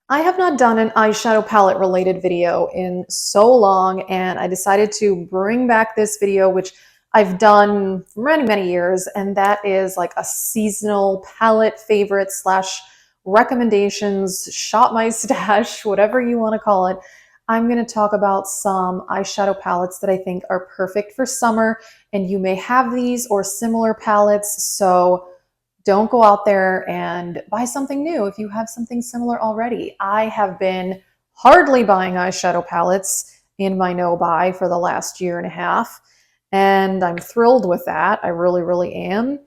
I have not done an eyeshadow palette related video in so long, and I decided to bring back this video, which I've done for many, many years, and that is like a seasonal palette favorite slash recommendations, shop my stash, whatever you want to call it. I'm going to talk about some eyeshadow palettes that I think are perfect for summer, and you may have these or similar palettes, so don't go out there and buy something new if you have something similar already. I have been hardly buying eyeshadow palettes in my no buy for the last year and a half, and I'm thrilled with that. I really, really am.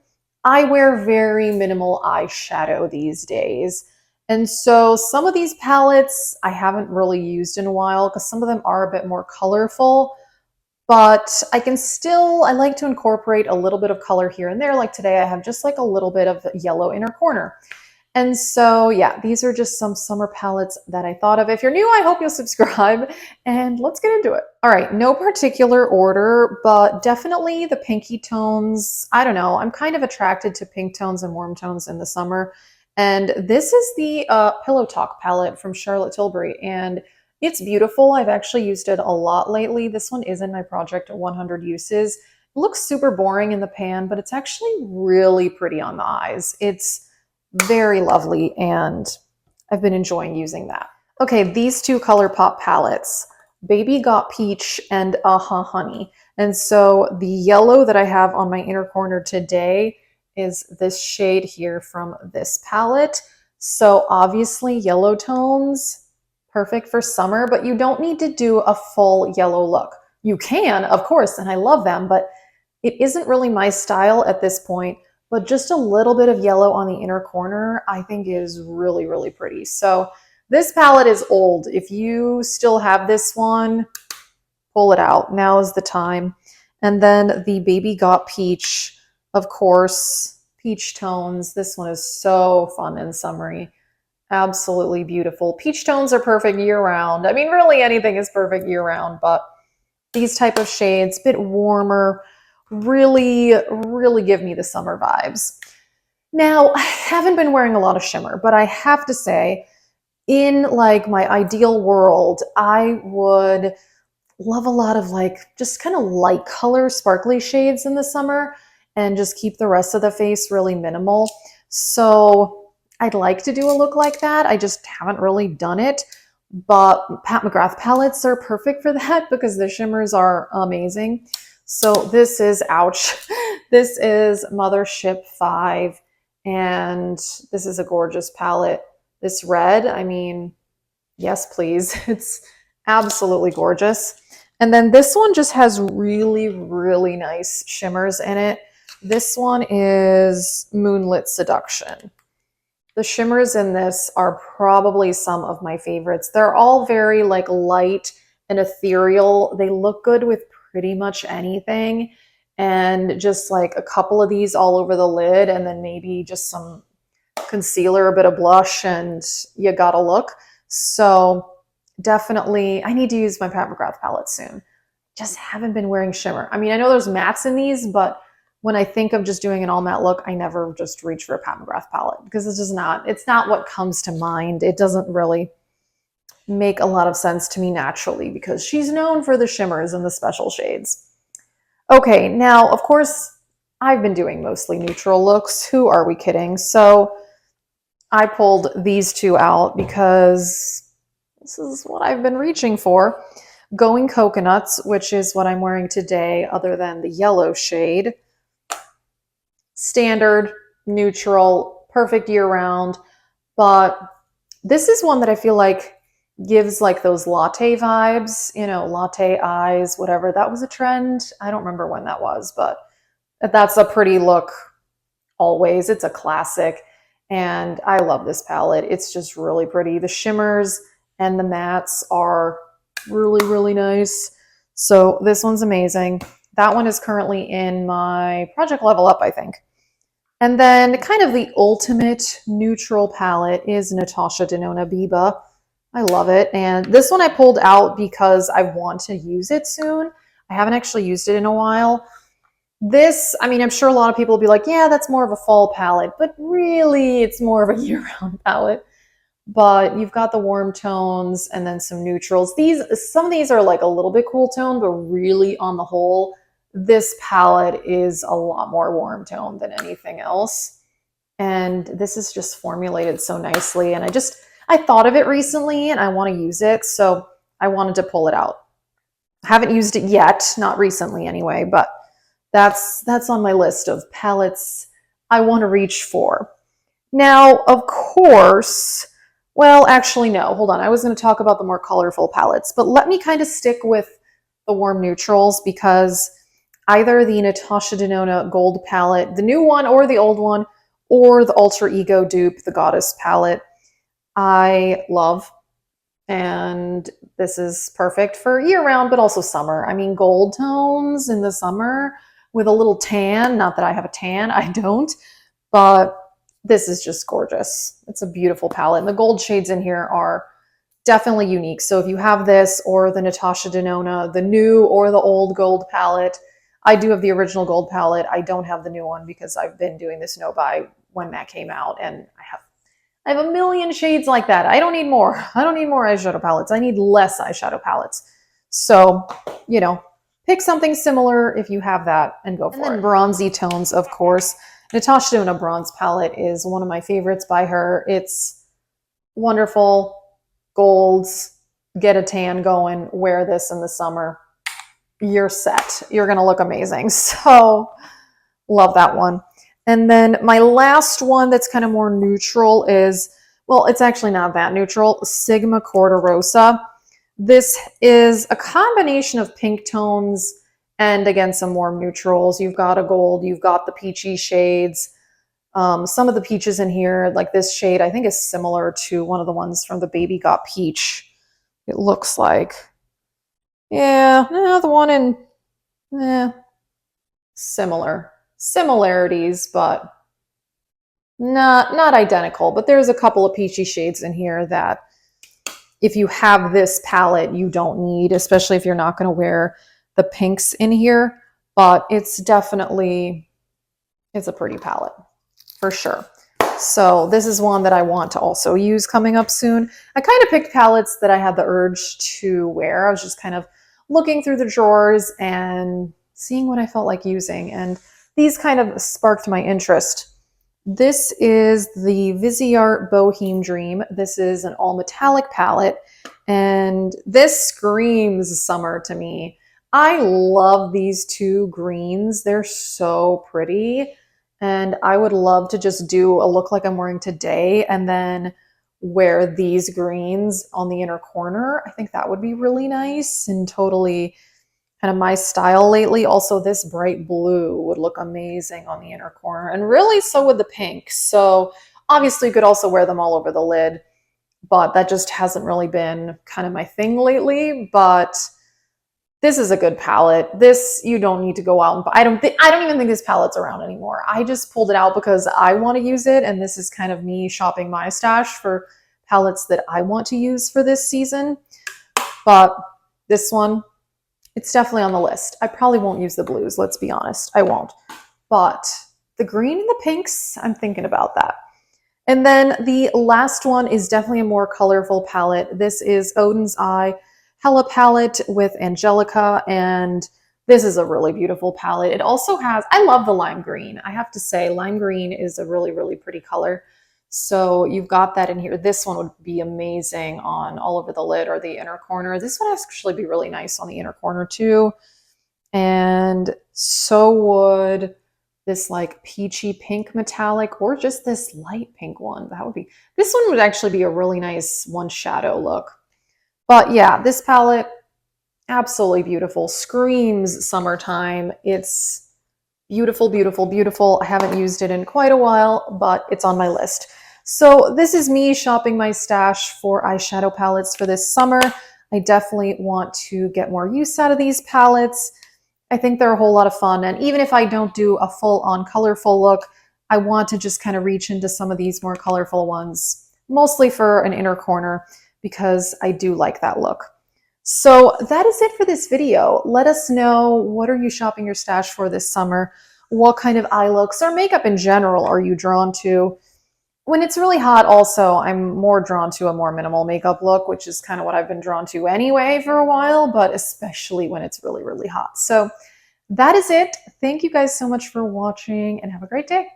I wear very minimal eyeshadow these days. And so some of these palettes I haven't really used in a while because some of them are a bit more colorful, but I like to incorporate a little bit of color here and there. Like today, I have just like a little bit of yellow inner corner. And so, yeah, these are just some summer palettes that I thought of. If you're new, I hope you'll subscribe and let's get into it. All right, no particular order, but definitely the pinky tones. I don't know, I'm kind of attracted to pink tones and warm tones in the summer. And this is the Pillow Talk palette from Charlotte Tilbury. And it's beautiful. I've actually used it a lot lately. This one is in my project 100 uses. It looks super boring in the pan, but it's actually really pretty on the eyes. It's very lovely, and I've been enjoying using that. Okay, these two ColourPop palettes, Baby Got Peach and Aha Honey. And so the yellow that I have on my inner corner today is this shade here from this palette. So obviously yellow tones, perfect for summer, but you don't need to do a full yellow look. You can, of course, and I love them, but it isn't really my style at this point. But just a little bit of yellow on the inner corner, I think is really, really pretty. So this palette is old. If you still have this one, pull it out. Now is the time. And then the Baby Got Peach, of course, peach tones. This one is so fun and summery. Absolutely beautiful. Peach tones are perfect year-round. I mean, really anything is perfect year-round, but these type of shades, a bit warmer, really, really give me the summer vibes. Now, I haven't been wearing a lot of shimmer, but I have to say, in like my ideal world, I would love a lot of like just kind of light color, sparkly shades in the summer and just keep the rest of the face really minimal. So I'd like to do a look like that. I just haven't really done it. But Pat McGrath palettes are perfect for that because the shimmers are amazing. So this is, ouch, this is Mothership 5, and this is a gorgeous palette. This red, I mean, yes, please. It's absolutely gorgeous. And then this one just has really, really nice shimmers in it. This one is Moonlit Seduction. The shimmers in this are probably some of my favorites. They're all very like light and ethereal. They look good with pretty much anything. And just like a couple of these all over the lid and then maybe just some concealer, a bit of blush, and you got a look. So definitely, I need to use my Pat McGrath palette soon. Just haven't been wearing shimmer. I mean, I know there's mattes in these, but when I think of just doing an all matte look, I never just reach for a Pat McGrath palette because it's not what comes to mind. It doesn't really make a lot of sense to me naturally because she's known for the shimmers and the special shades. Okay, now, of course, I've been doing mostly neutral looks. Who are we kidding? So I pulled these two out because this is what I've been reaching for. Going Coconuts, which is what I'm wearing today, other than the yellow shade. Standard, neutral, perfect year-round, but this is one that I feel like gives like those latte vibes, you know, latte eyes, whatever. That was a trend. I don't remember when that was, but that's a pretty look always. It's a classic, and I love this palette. It's just really pretty. The shimmers and the mattes are really, really nice. So this one's amazing. That one is currently in my Project Level Up, I think. And then kind of the ultimate neutral palette is Natasha Denona Biba. I love it. And this one I pulled out because I want to use it soon. I haven't actually used it in a while. This, I mean, I'm sure a lot of people will be like, yeah, that's more of a fall palette, but really it's more of a year-round palette. but you've got the warm tones and then some neutrals. Some of these are like a little bit cool tone, but really on the whole, this palette is a lot more warm tone than anything else. And this is just formulated so nicely. And I thought of it recently and I want to use it. So I wanted to pull it out. I haven't used it yet, not recently anyway, but that's on my list of palettes I want to reach for. Now, of course, well, actually, no, hold on. I was going to talk about the more colorful palettes, but let me kind of stick with the warm neutrals because either the Natasha Denona Gold palette, the new one or the old one, or the Alter Ego dupe, the Goddess palette, I love. And this is perfect for year-round, but also summer. I mean, gold tones in the summer with a little tan. Not that I have a tan, I don't, but this is just gorgeous. It's a beautiful palette. And the gold shades in here are definitely unique. So if you have this or the Natasha Denona, the new or the old gold palette, I do have the original gold palette. I don't have the new one because I've been doing this no buy when that came out, and I have a million shades like that. I don't need more. I don't need more eyeshadow palettes. I need less eyeshadow palettes. So, you know, pick something similar if you have that and go for it. And then bronzy tones, of course. Natasha Denona bronze palette is one of my favorites by her. It's wonderful. Golds, get a tan going, wear this in the summer. You're set. You're going to look amazing. So, love that one. And then my last one that's kind of more neutral is, well, it's actually not that neutral, Sigma Corderosa. This is a combination of pink tones and, again, some warm neutrals. You've got a gold, you've got the peachy shades. Some of the peaches in here, like this shade, I think is similar to one of the ones from the Baby Got Peach. It looks like. Yeah, the one in, similarities, but not identical. But there's a couple of peachy shades in here that if you have this palette, you don't need, especially if you're not going to wear the pinks in here. But it's a pretty palette for sure. So this is one that I want to also use coming up soon. I kind of picked palettes that I had the urge to wear. I was just kind of looking through the drawers and seeing what I felt like using. And these kind of sparked my interest. This is the Viseart Boheme Dream. This is an all metallic palette, and this screams summer to me. I love these two greens. They're so pretty, and I would love to just do a look like I'm wearing today and then wear these greens on the inner corner. I think that would be really nice and totally kind of my style lately. Also, this bright blue would look amazing on the inner corner, and really so would the pink. So obviously you could also wear them all over the lid, but that just hasn't really been kind of my thing lately. But this is a good palette. This, you don't need to go out and buy. I don't even think this palette's around anymore. I just pulled it out because I want to use it, and this is kind of me shopping my stash for palettes that I want to use for this season. But this one, it's definitely on the list. I probably won't use the blues, let's be honest. I won't. But the green and the pinks, I'm thinking about that. And then the last one is definitely a more colorful palette. This is Odin's Eye Hella palette with Angelica, and this is a really beautiful palette. It also has, I love the lime green. I have to say, lime green is a really, really pretty color. So you've got that in here. This one would be amazing on all over the lid or the inner corner. This would actually be really nice on the inner corner too. And so would this like peachy pink metallic, or just this light pink one. This one would actually be a really nice one shadow look. But yeah, this palette, absolutely beautiful. Screams summertime. It's beautiful, beautiful, beautiful. I haven't used it in quite a while, but it's on my list. So this is me shopping my stash for eyeshadow palettes for this summer. I definitely want to get more use out of these palettes. I think they're a whole lot of fun. And even if I don't do a full-on colorful look, I want to just kind of reach into some of these more colorful ones, mostly for an inner corner, because I do like that look. So that is it for this video. Let us know, what are you shopping your stash for this summer? What kind of eye looks or makeup in general are you drawn to? When it's really hot, also, I'm more drawn to a more minimal makeup look, which is kind of what I've been drawn to anyway for a while, but especially when it's really, really hot. So that is it. Thank you guys so much for watching and have a great day.